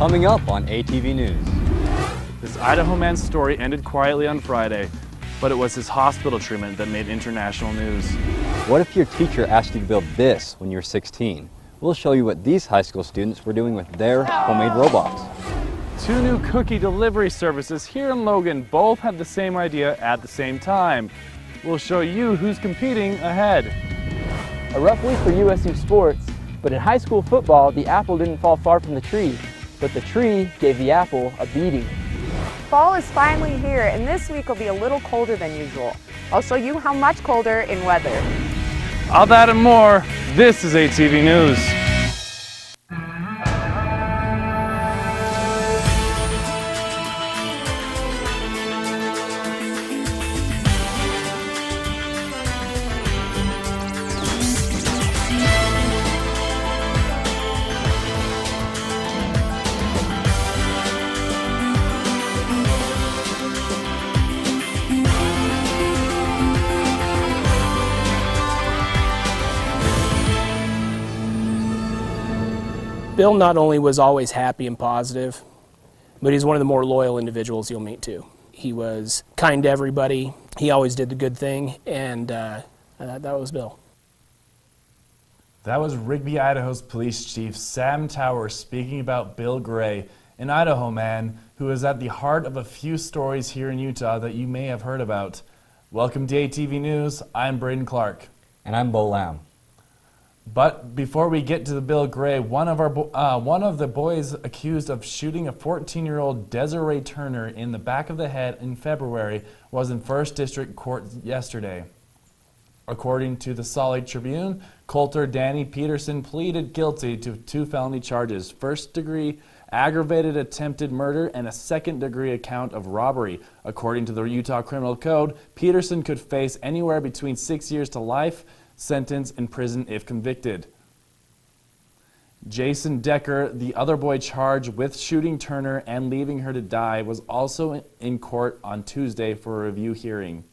Coming up on ATV News. This Idaho man's story ended quietly on Friday, but it was his hospital treatment that made international news. What if your teacher asked you to build this when you were 16? We'll show you what these high school students were doing with their homemade robots. 2 new cookie delivery services here in Logan both had the same idea at the same time. We'll show you who's competing ahead. A rough week for USU sports, but in high school football, the apple didn't fall far from the tree, but the tree gave the apple a beating. Fall is finally here, and this week will be a little colder than usual. I'll show you how much colder in weather. All that and more, this is ATV News. Bill not only was always happy and positive, but he's one of the more loyal individuals you'll meet too. He was kind to everybody, he always did the good thing, and that was Bill. That was Rigby, Idaho's police chief Sam Tower speaking about Bill Gray, an Idaho man who is at the heart of a few stories here in Utah that you may have heard about. Welcome to ATV News, I'm Braden Clark. And I'm Bo Lamb. But before we get to the Bill Gray, one of the boys accused of shooting a 14-year-old Deserae Turner in the back of the head in February was in First District Court yesterday. According to the Salt Lake Tribune, Coulter Danny Peterson pleaded guilty to 2 felony charges, first-degree aggravated attempted murder and a second-degree account of robbery. According to the Utah Criminal Code, Peterson could face anywhere between 6 years to life sentence in prison if convicted. Jason Decker, the other boy charged with shooting Turner and leaving her to die, was also in court on Tuesday for a review hearing.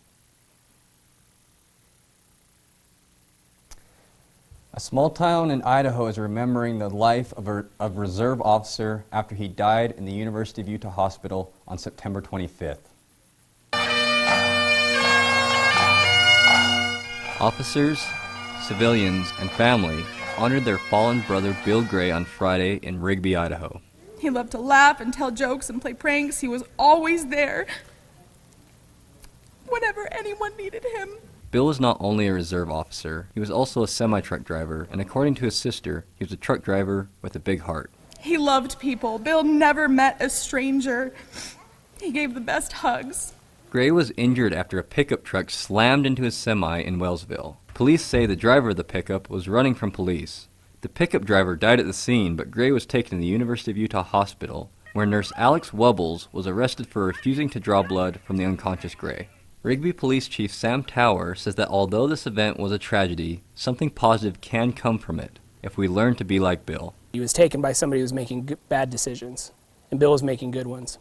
A small town in Idaho is remembering the life of a reserve officer after he died in the University of Utah Hospital on September 25th. Officers, civilians, and family honored their fallen brother Bill Gray on Friday in Rigby, Idaho. He loved to laugh and tell jokes and play pranks. He was always there whenever anyone needed him. Bill was not only a reserve officer, he was also a semi-truck driver, and according to his sister, he was a truck driver with a big heart. He loved people. Bill never met a stranger. He gave the best hugs. Gray was injured after a pickup truck slammed into his semi in Wellsville. Police say the driver of the pickup was running from police. The pickup driver died at the scene, but Gray was taken to the University of Utah Hospital, where nurse Alex Wubbles was arrested for refusing to draw blood from the unconscious Gray. Rigby Police Chief Sam Tower says that although this event was a tragedy, something positive can come from it if we learn to be like Bill. He was taken by somebody who was making bad decisions, and Bill was making good ones.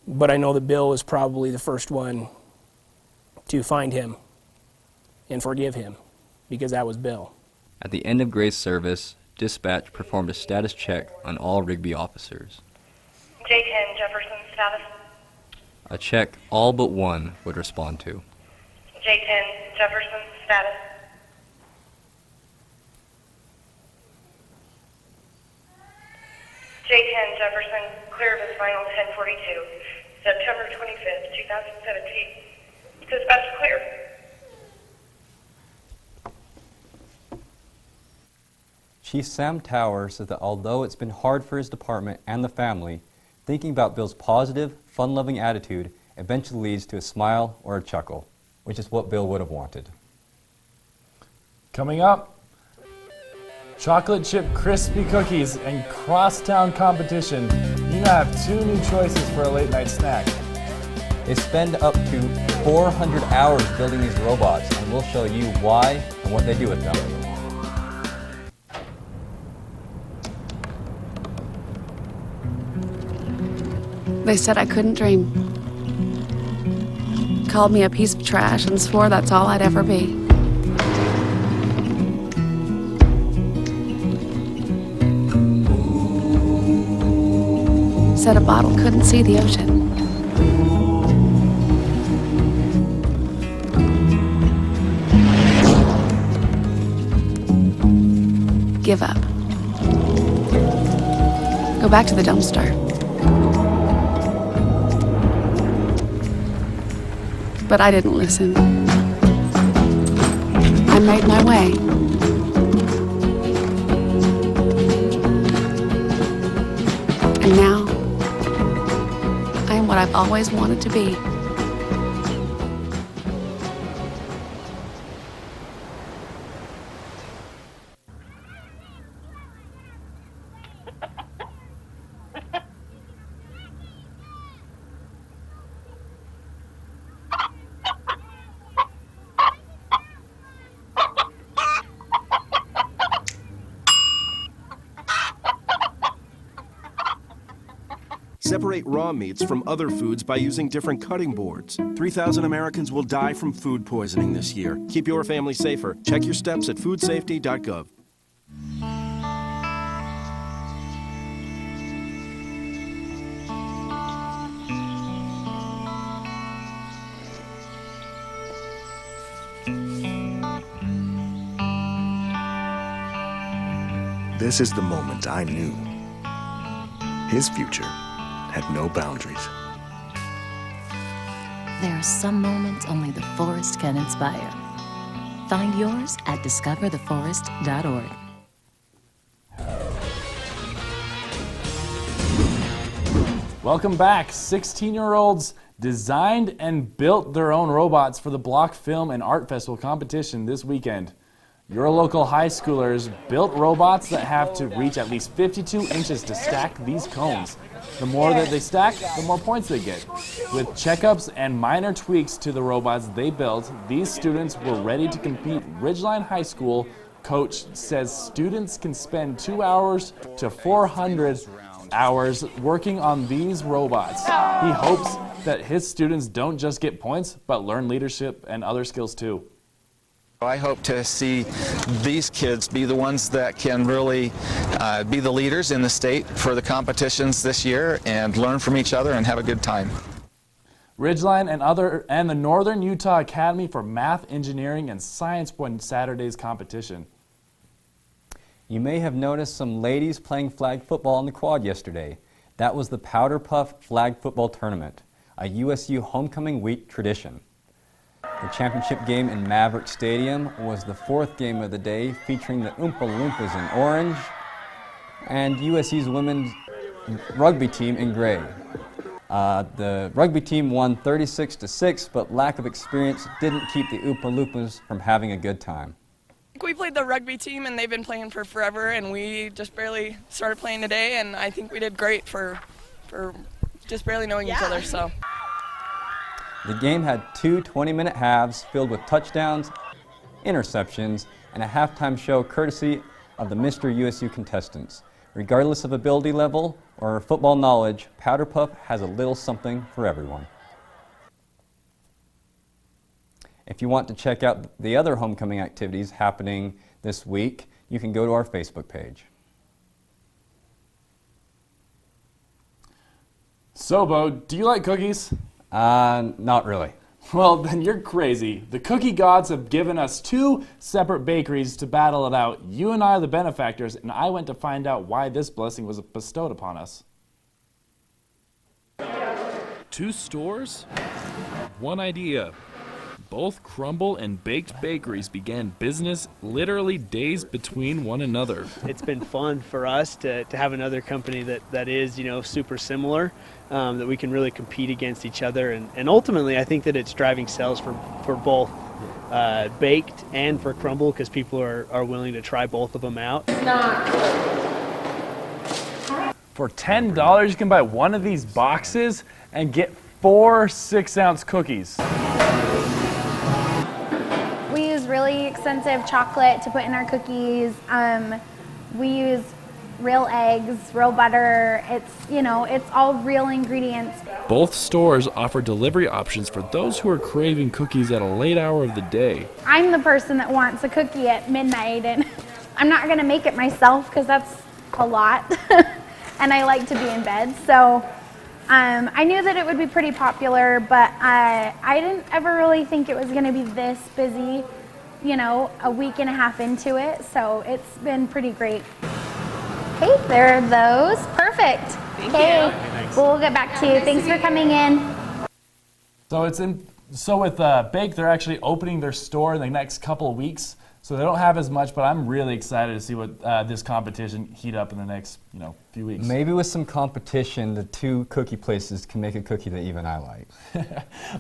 But I know that Bill was probably the first one to find him and forgive him, because that was Bill. At the end of Gray's service, dispatch performed a status check on all Rigby officers. J10 Jefferson status. A check all but one would respond to. J10 Jefferson status. J10 Jefferson clear of his final 1042, September 25th, 2017. Dispatch clear. Chief Sam Tower says that although it's been hard for his department and the family, thinking about Bill's positive, fun-loving attitude eventually leads to a smile or a chuckle, which is what Bill would have wanted. Coming up, chocolate chip crispy cookies and crosstown competition. You now have 2 new choices for a late night snack. They spend up to 400 hours building these robots, and we'll show you why and what they do with them. They said I couldn't dream. Called me a piece of trash and swore that's all I'd ever be. said a bottle couldn't see the ocean. Give up. Go back to the dumpster. But I didn't listen. I made my way. And now, I am what I've always wanted to be. Separate raw meats from other foods by using different cutting boards. 3,000 Americans will die from food poisoning this year. Keep your family safer. Check your steps at foodsafety.gov. This is the moment I knew. His future had no boundaries. There are some moments only the forest can inspire. Find yours at discovertheforest.org. Welcome back. 16-year-olds designed and built their own robots for the Block Film and Art Festival competition this weekend. Your local high schoolers built robots that have to reach at least 52 inches to stack these cones. The more that they stack, the more points they get. With checkups and minor tweaks to the robots they built, these students were ready to compete. Ridgeline High School coach says students can spend 2 hours to 400 hours working on these robots. He hopes that his students don't just get points, but learn leadership and other skills too. I hope to see these kids be the ones that can really be the leaders in the state for the competitions this year and learn from each other and have a good time. Ridgeline and the Northern Utah Academy for Math, Engineering, and Science won Saturday's competition. You may have noticed some ladies playing flag football on the quad yesterday. That was the Powder Puff Flag Football Tournament, a USU homecoming week tradition. The championship game in Maverick Stadium was the fourth game of the day, featuring the Oompa Loompas in orange and USU's women's rugby team in gray. The rugby team won 36-6, but lack of experience didn't keep the Oompa Loompas from having a good time. We played the rugby team, and they've been playing for forever, and we just barely started playing today, and I think we did great for just barely knowing each other. So. The game had 2 20-minute halves filled with touchdowns, interceptions, and a halftime show courtesy of the Mr. USU contestants. Regardless of ability level or football knowledge, Powder Puff has a little something for everyone. If you want to check out the other homecoming activities happening this week, you can go to our Facebook page. So, Bo, do you like cookies? Not really. Well, then you're crazy. The cookie gods have given us 2 separate bakeries to battle it out. You and I are the benefactors, and I went to find out why this blessing was bestowed upon us. 2 stores, 1 idea. Both crumble and baked bakeries began business literally days between one another. It's been fun for us to have another company that is, super similar, that we can really compete against each other. And ultimately, I think that it's driving sales for both baked and for crumble, because people are willing to try both of them out. For $10, you can buy one of these boxes and get 4 6-ounce cookies. We use really expensive chocolate to put in our cookies. We use real eggs, real butter. It's all real ingredients. Both stores offer delivery options for those who are craving cookies at a late hour of the day. I'm the person that wants a cookie at midnight, and I'm not going to make it myself because that's a lot. and I like to be in bed. So I knew that it would be pretty popular, but I didn't ever really think it was going to be this busy, you know, a week and a half into it. So it's been pretty great. Okay, there are those. Perfect. Thank okay, you. We'll get back to you. Thanks for coming in. So with Bake, they're actually opening their store in the next couple of weeks. So they don't have as much, but I'm really excited to see what this competition heat up in the next few weeks. Maybe with some competition, the two cookie places can make a cookie that even I like.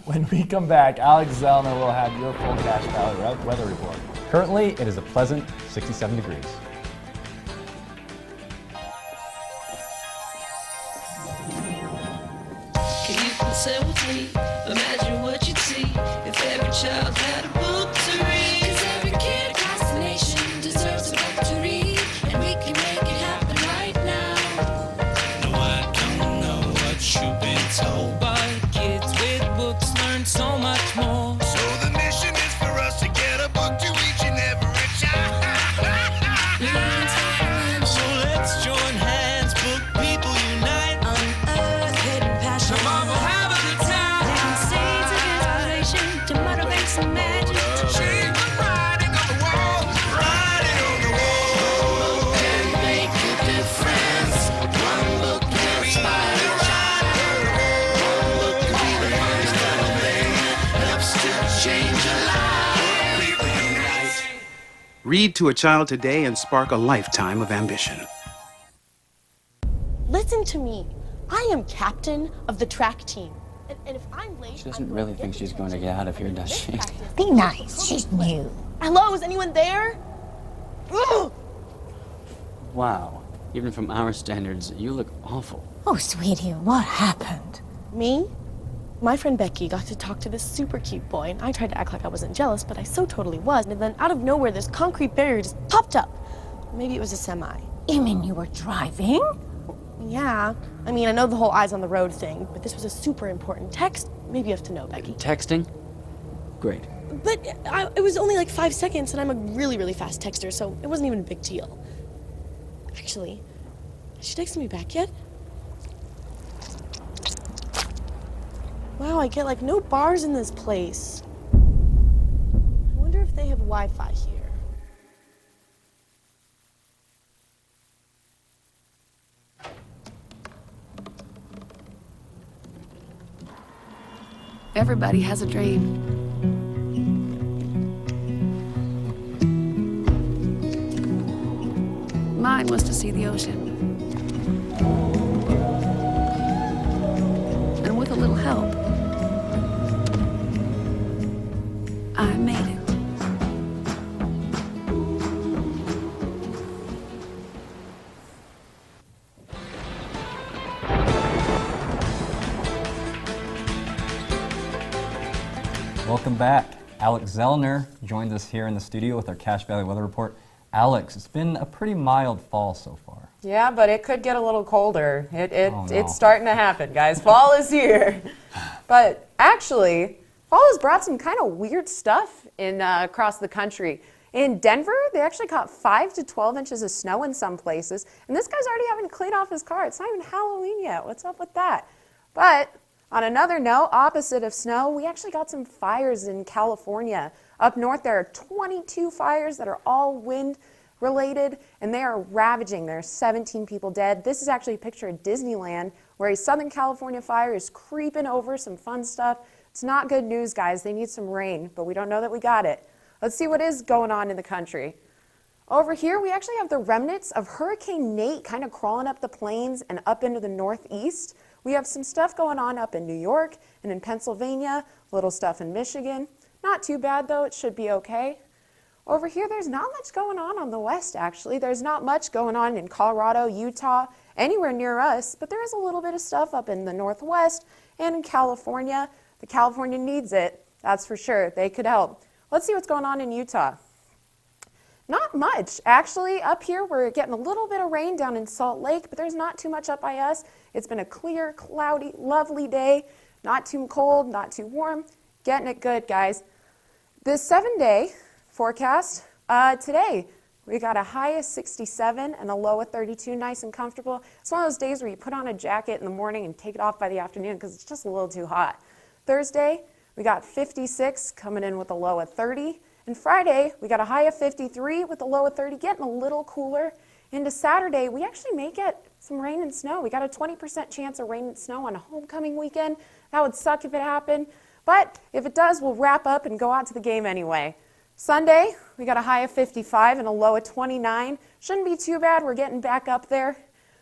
When we come back, Alex Zellner will have your full Cache Valley weather report. Currently, it is a pleasant 67 degrees. Can you consent with me? Imagine what you'd see if every child had a book to read. 'Cause every kid across the nation deserves a book to read, and we can make it happen right now. No, I don't know what you've been told, but kids with books learn so much more. So the mission is for us to get a book to each and every child. So let's join hands, book people unite, unearth hidden passion. Come on, we'll have a good time. Living seeds of inspiration to motivate some magic. To change the writing on the wall, writing on the wall. One book can make a difference. One book can inspire a child. One book can be the first little thing that helps to change a life. People unite. Read to a child today and spark a lifetime of ambition. Listen to me. I am captain of the track team. And if I'm late, She doesn't really think she's going to get out of here, does she? be nice. She's new. Hello, is anyone there? Ugh! Wow. Even from our standards, you look awful. Oh, sweetie, what happened? Me? My friend Becky got to talk to this super cute boy, and I tried to act like I wasn't jealous, but I so totally was. And then out of nowhere, this concrete barrier just popped up. Maybe it was a semi. You mean you were driving? Yeah. I mean, I know the whole eyes on the road thing, but this was a super important text. Maybe you have to know, Becky. Texting? Great. But it was only like 5 seconds, and I'm a really, really fast texter, so it wasn't even a big deal. Actually, has she texted me back yet? Wow, I get like no bars in this place. I wonder if they have Wi-Fi here. Everybody has a dream. Mine was to see the ocean. And with a little help, I made it. Welcome back. Alex Zellner joined us here in the studio with our Cache Valley weather report. Alex, it's been a pretty mild fall so far. Yeah, but it could get a little colder. Oh, no. It's starting to happen, guys. Fall is here. But actually, fall has brought some kind of weird stuff in across the country. In Denver, they actually caught 5 to 12 inches of snow in some places. And this guy's already having to clean off his car. It's not even Halloween yet. What's up with that? But on another note, opposite of snow, we actually got some fires in California. Up north, there are 22 fires that are all wind related, and they are ravaging. There are 17 people dead. This is actually a picture of Disneyland, where a Southern California fire is creeping over. Some fun stuff. It's not good news, guys. They need some rain, but we don't know that we got it. Let's see what is going on in the country. Over here, we actually have the remnants of Hurricane Nate kind of crawling up the plains and up into the northeast. We have some stuff going on up in New York and in Pennsylvania, little stuff in Michigan. Not too bad, though. It should be okay. Over here, there's not much going on the west, actually. There's not much going on in Colorado, Utah, anywhere near us, but there is a little bit of stuff up in the northwest and in California. The California needs it, that's for sure. They could help. Let's see what's going on in Utah. Not much. Actually, up here, we're getting a little bit of rain down in Salt Lake, but there's not too much up by us. It's been a clear, cloudy, lovely day. Not too cold, not too warm. Getting it good, guys. The 7-day forecast today, we got a high of 67 and a low of 32, nice and comfortable. It's one of those days where you put on a jacket in the morning and take it off by the afternoon because it's just a little too hot. Thursday, we got 56 coming in with a low of 30. And Friday, we got a high of 53 with a low of 30, getting a little cooler. Into Saturday, we actually may get some rain and snow. We got a 20% chance of rain and snow on a homecoming weekend. That would suck if it happened. But if it does, we'll wrap up and go out to the game anyway. Sunday, we got a high of 55 and a low of 29. Shouldn't be too bad. We're getting back up there.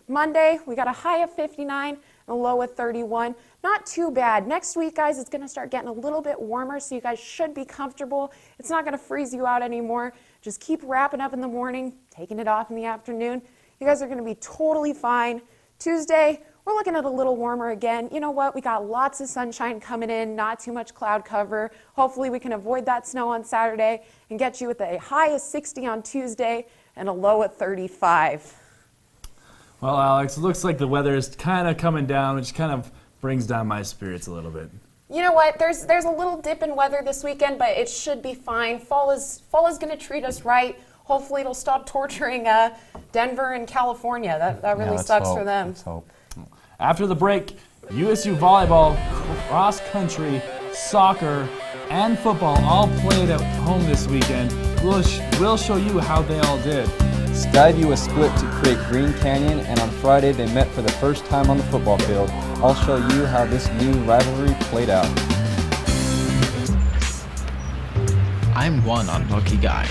Monday, we got a high of 59 and a low of 31. Not too bad. Next week, guys, it's going to start getting a little bit warmer, so you guys should be comfortable. It's not going to freeze you out anymore. Just keep wrapping up in the morning, taking it off in the afternoon. You guys are going to be totally fine. Tuesday, we're looking at a little warmer again. You know what? We got lots of sunshine coming in, not too much cloud cover. Hopefully we can avoid that snow on Saturday and get you with a high of 60 on Tuesday and a low of 35. Well, Alex, it looks like the weather is kind of coming down, which kind of brings down my spirits a little bit. You know what? There's a little dip in weather this weekend, but it should be fine. Fall is going to treat us right. Hopefully it'll stop torturing Denver and California. That really sucks for them. Let's hope. After the break, USU volleyball, cross country, soccer, and football all played at home this weekend. We'll show you how they all did. Skyview was split to create Green Canyon, and on Friday they met for the first time on the football field. I'll show you how this new rivalry played out. I'm one unlucky guy.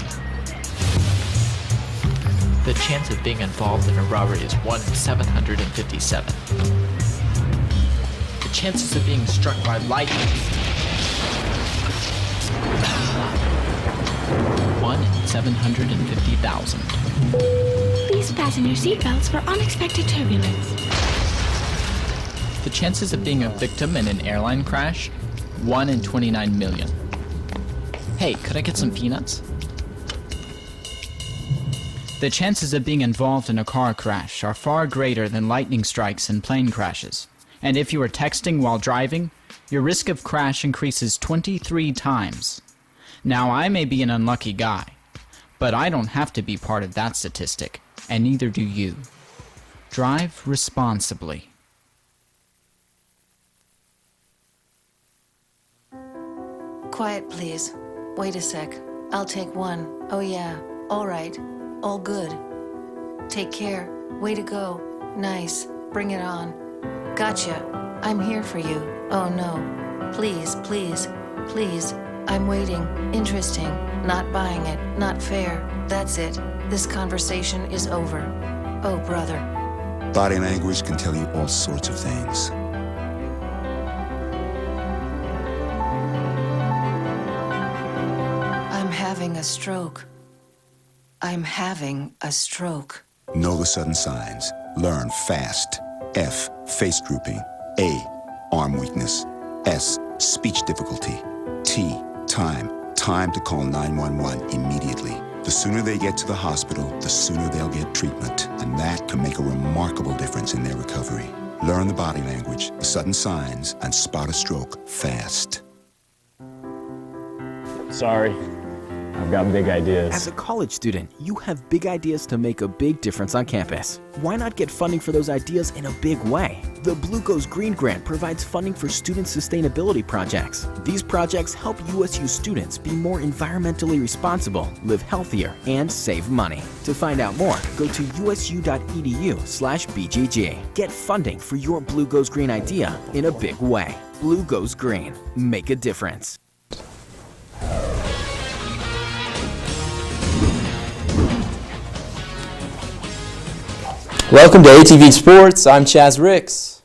The chance of being involved in a robbery is 1 in 757. The chances of being struck by lightning 1 in 750,000. Please fasten your seatbelts for unexpected turbulence. The chances of being a victim in an airline crash 1 in 29 million. Hey, could I get some peanuts? The chances of being involved in a car crash are far greater than lightning strikes and plane crashes. And if you are texting while driving, your risk of crash increases 23 times. Now, I may be an unlucky guy, but I don't have to be part of that statistic, and neither do you. Drive responsibly. Quiet, please. Wait a sec. I'll take one. Oh yeah. All right. All good. Take care. Way to go. Nice. Bring it on. Gotcha. I'm here for you. Oh no. Please, please, please. I'm waiting. Interesting. Not buying it. Not fair. That's it. This conversation is over. Oh, brother. Body language can tell you all sorts of things. I'm having a stroke. I'm having a stroke. Know the sudden signs. Learn fast. F, face drooping. A, arm weakness. S, speech difficulty. T, time. Time to call 911 immediately. The sooner they get to the hospital, the sooner they'll get treatment. And that can make a remarkable difference in their recovery. Learn the body language, the sudden signs, and spot a stroke fast. Sorry. I've got big ideas. As a college student, you have big ideas to make a big difference on campus. Why not get funding for those ideas in a big way? The Blue Goes Green Grant provides funding for student sustainability projects. These projects help USU students be more environmentally responsible, live healthier, and save money. To find out more, go to usu.edu/BGG. Get funding for your Blue Goes Green idea in a big way. Blue Goes Green. Make a difference. Welcome to ATV Sports. I'm Chaz Ricks.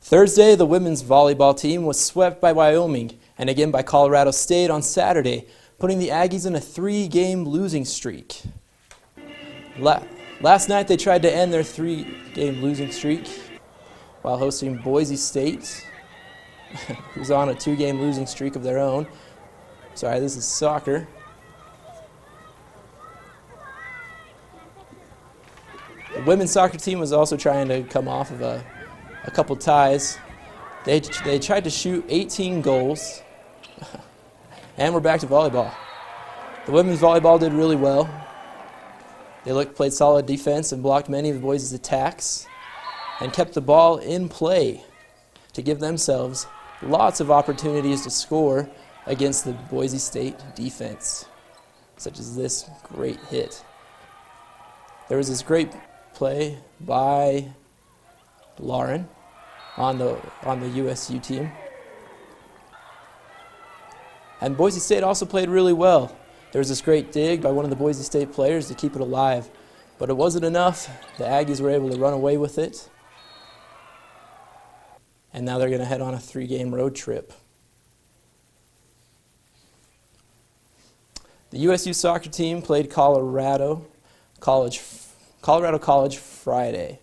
Thursday, the women's volleyball team was swept by Wyoming and again by Colorado State on Saturday, putting the Aggies in a 3-game losing streak. Last night, they tried to end their 3-game losing streak while hosting Boise State, who's on a 2-game losing streak of their own. Sorry, this is soccer. The women's soccer team was also trying to come off of a couple ties. They tried to shoot 18 goals, and we're back to volleyball. The women's volleyball did really well. They played solid defense and blocked many of the boys' attacks and kept the ball in play to give themselves lots of opportunities to score against the Boise State defense, such as this great hit. There was this great play by Lauren on the USU team. And Boise State also played really well. There was this great dig by one of the Boise State players to keep it alive, but it wasn't enough. The Aggies were able to run away with it, and now they're going to head on a 3-game road trip. The USU soccer team played Colorado College Friday.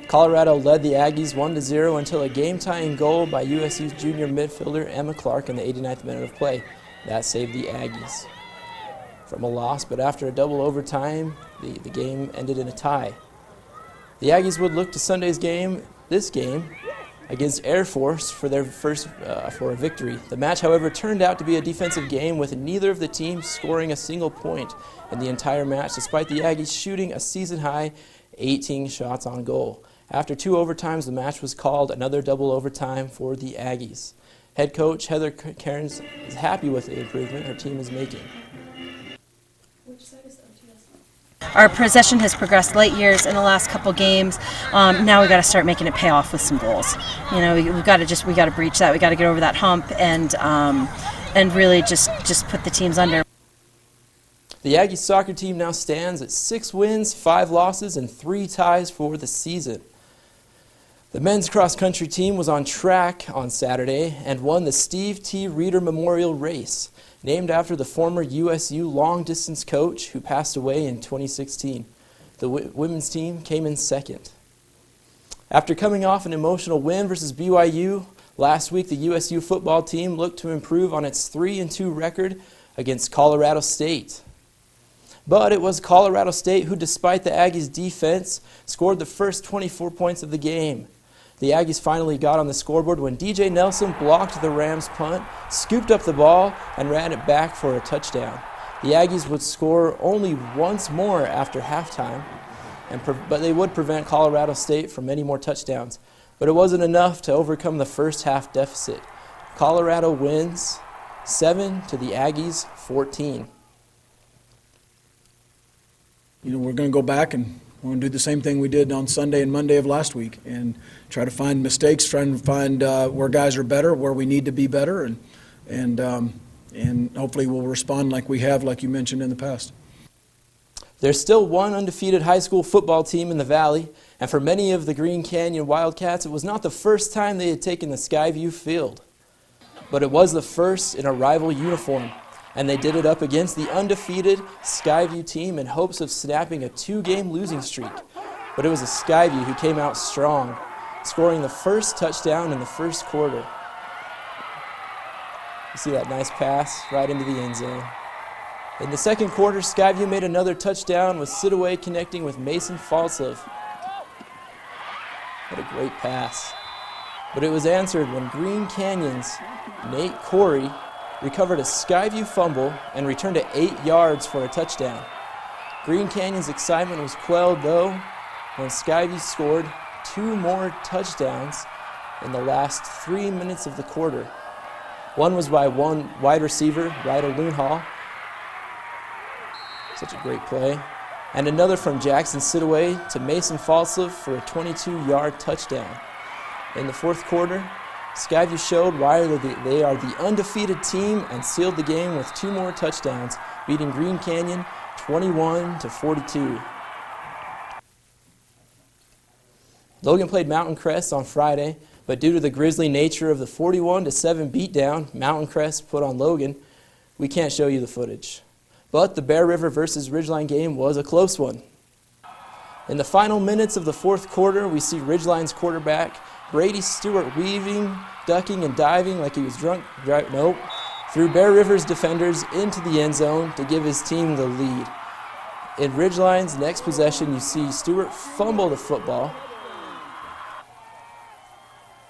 Colorado led the Aggies 1-0 until a game-tying goal by USU's junior midfielder Emma Clark in the 89th minute of play. That saved the Aggies from a loss, but after a double overtime, the game ended in a tie. The Aggies would look to Sunday's game, against Air Force for their first for a victory. The match, however, turned out to be a defensive game with neither of the teams scoring a single point in the entire match, despite the Aggies shooting a season-high 18 shots on goal. After 2 overtimes, the match was called another double overtime for the Aggies. Head coach Heather Cairns is happy with the improvement her team is making. Our possession has progressed light years in the last couple games. Now we got to start making it pay off with some goals. You know, we got to breach that. We got to get over that hump and really just put the teams under. The Aggies soccer team now stands at 6 wins, 5 losses, and 3 ties for the season. The men's cross-country team was on track on Saturday and won the Steve T. Reeder Memorial Race, named after the former USU long-distance coach who passed away in 2016. The women's team came in second. After coming off an emotional win versus BYU, last week the USU football team looked to improve on its 3-2 record against Colorado State. But it was Colorado State who, despite the Aggies' defense, scored the first 24 points of the game. The Aggies finally got on the scoreboard when DJ Nelson blocked the Rams' punt, scooped up the ball, and ran it back for a touchdown. The Aggies would score only once more after halftime, but they would prevent Colorado State from many more touchdowns. But it wasn't enough to overcome the first half deficit. Colorado wins 7 to the Aggies 14. You know, we're going to go back and we're going to do the same thing we did on Sunday and Monday of last week and try to find mistakes, try to find where guys are better, where we need to be better, and hopefully we'll respond like we have, like you mentioned in the past. There's still one undefeated high school football team in the Valley, and for many of the Green Canyon Wildcats, it was not the first time they had taken the Skyview field, but it was the first in a rival uniform. And they did it up against the undefeated Skyview team in hopes of snapping a 2-game losing streak. But it was the Skyview who came out strong, scoring the first touchdown in the first quarter. You see that nice pass right into the end zone. In the second quarter, Skyview made another touchdown with Sidaway connecting with Mason Falslev. What a great pass. But it was answered when Green Canyon's Nate Corey recovered a Skyview fumble and returned it 8 yards for a touchdown. Green Canyon's excitement was quelled, though, when Skyview scored 2 more touchdowns in the last 3 minutes of the quarter. One was by one wide receiver, Ryder Loonhall. Such a great play. And another from Jackson Sidaway to Mason Falslev for a 22-yard touchdown. In the fourth quarter, Skyview showed why they are the undefeated team and sealed the game with 2 more touchdowns, beating Green Canyon 21-42. Logan played Mountain Crest on Friday, but due to the grisly nature of the 41-7 beatdown Mountain Crest put on Logan, we can't show you the footage. But the Bear River versus Ridgeline game was a close one. In the final minutes of the fourth quarter, we see Ridgeline's quarterback Brady Stewart weaving, ducking, and diving like he was drunk. Nope. Threw Bear River's defenders into the end zone to give his team the lead. In Ridgeline's next possession, you see Stewart fumble the football.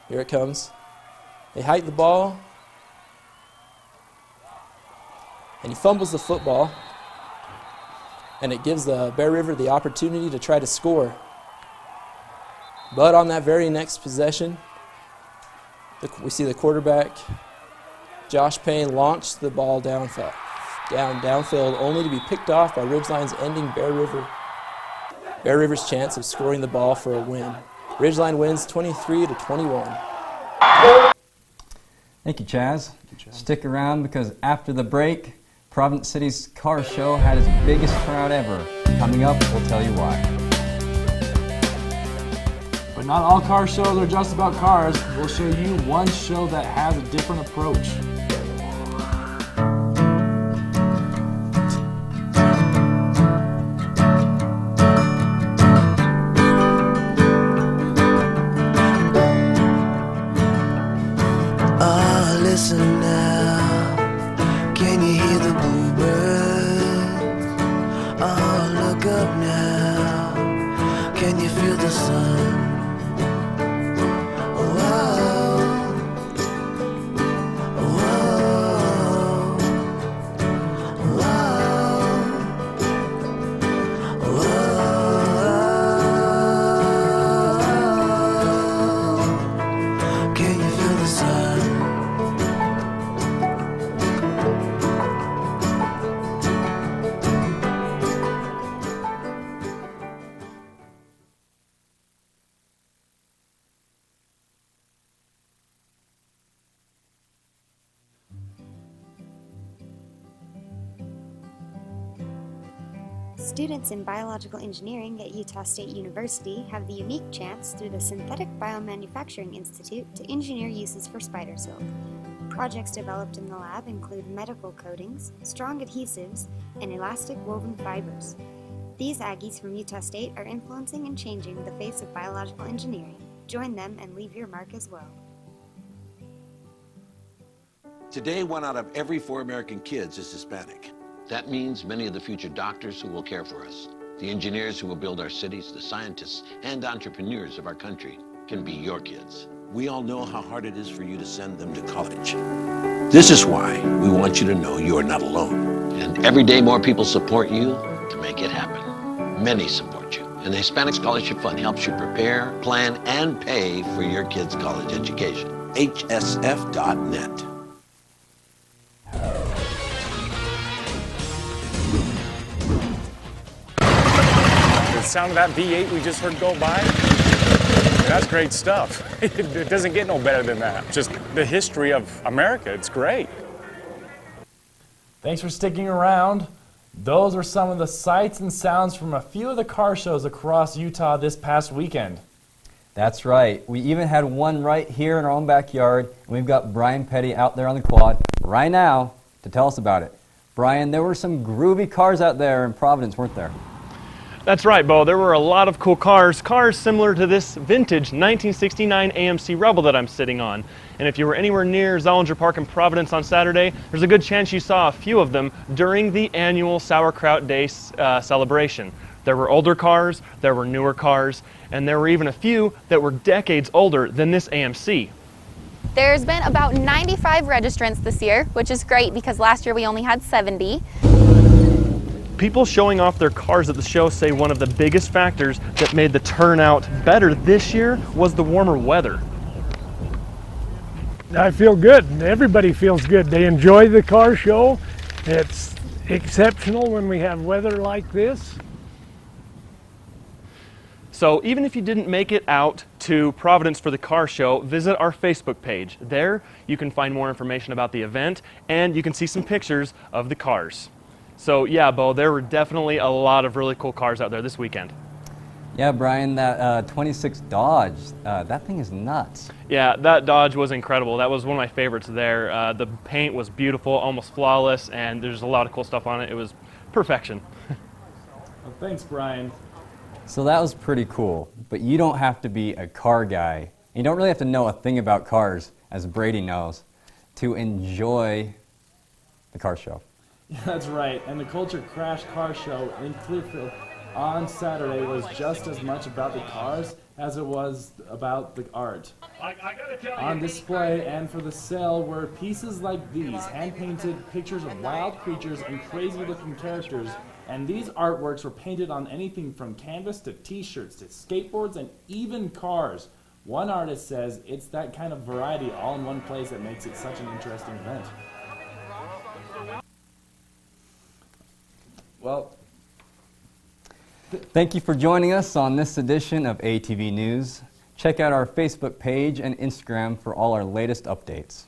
Here it comes. They hike the ball, and he fumbles the football. and it gives the Bear River the opportunity to try to score. But on that very next possession, we see the quarterback, Josh Payne, launch the ball downfield, only to be picked off by Ridgeline's ending Bear River's chance of scoring the ball for a win. Ridgeline wins 23-21. Thank you, Chaz. Stick around because after the break, Providence City's car show had its biggest crowd ever. Coming up, we'll tell you why. But not all car shows are just about cars. We'll show you one show that has a different approach. Listen now, can you hear the bluebirds? Oh, look up now, can you feel the sun? Whoa, whoa, whoa, can you feel the sun? Students in biological engineering at Utah State University have the unique chance through the Synthetic Biomanufacturing Institute to engineer uses for spider silk. Projects developed in the lab include medical coatings, strong adhesives, and elastic woven fibers. These Aggies from Utah State are influencing and changing the face of biological engineering. Join them and leave your mark as well. Today, 1 out of every 4 American kids is Hispanic. That means many of the future doctors who will care for us, the engineers who will build our cities, the scientists and entrepreneurs of our country can be your kids. We all know how hard it is for you to send them to college. This is why we want you to know you are not alone. And every day more people support you to make it happen. Many support you. And the Hispanic Scholarship Fund helps you prepare, plan, and pay for your kids' college education. HSF.net. The sound of that V8 we just heard go by, that's great stuff. It doesn't get no better than that. Just the history of America, it's great. Thanks for sticking around. Those are some of the sights and sounds from a few of the car shows across Utah this past weekend. That's right. We even had one right here in our own backyard, and we've got Brian Petty out there on the quad right now to tell us about it. Brian, there were some groovy cars out there in Providence, weren't there? That's right, Bo. There were a lot of cool cars similar to this vintage 1969 AMC Rebel that I'm sitting on. And if you were anywhere near Zollinger Park in Providence on Saturday, there's a good chance you saw a few of them during the annual Sauerkraut Day celebration. There were older cars, there were newer cars, and there were even a few that were decades older than this AMC. There's been about 95 registrants this year, which is great because last year we only had 70. People showing off their cars at the show say one of the biggest factors that made the turnout better this year was the warmer weather. I feel good. Everybody feels good. They enjoy the car show. It's exceptional when we have weather like this. So even if you didn't make it out to Providence for the car show, visit our Facebook page. There you can find more information about the event and you can see some pictures of the cars. So yeah, Bo, there were definitely a lot of really cool cars out there this weekend. Yeah, Brian, that 26 Dodge, that thing is nuts. Yeah, that Dodge was incredible. That was one of my favorites there. The paint was beautiful, almost flawless, and there's a lot of cool stuff on it. It was perfection. Well, thanks, Brian. So that was pretty cool, but you don't have to be a car guy. You don't really have to know a thing about cars, as Brady knows, to enjoy the car show. Yeah, that's right, and the Culture Crash Car Show in Clearfield on Saturday was just as much about the cars as it was about the art. On display and for the sale were pieces like these, hand-painted pictures of wild creatures and crazy-looking characters, And these artworks were painted on anything from canvas to t-shirts to skateboards and even cars. One artist says it's that kind of variety all in one place that makes it such an interesting event. Well, thank you for joining us on this edition of ATV News. Check out our Facebook page and Instagram for all our latest updates.